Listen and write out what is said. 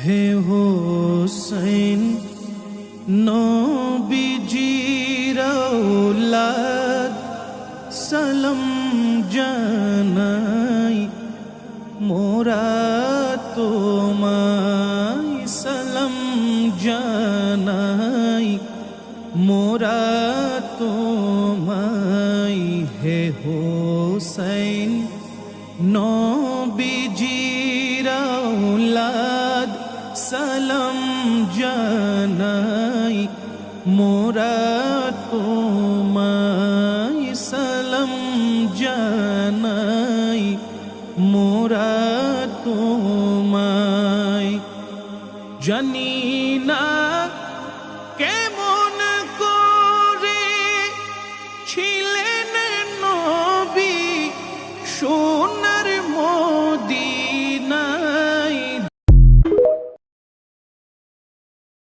হে হোসেন নবীজির আওলাদ সালাম জানাই মোরা তোমায় সালাম জানাই মোরা তোমায় হে হোসেন নবীজির আওলাদ সালাম জানাই মোরা তোমায় সালাম জানাই মোরা তোমায় জানি না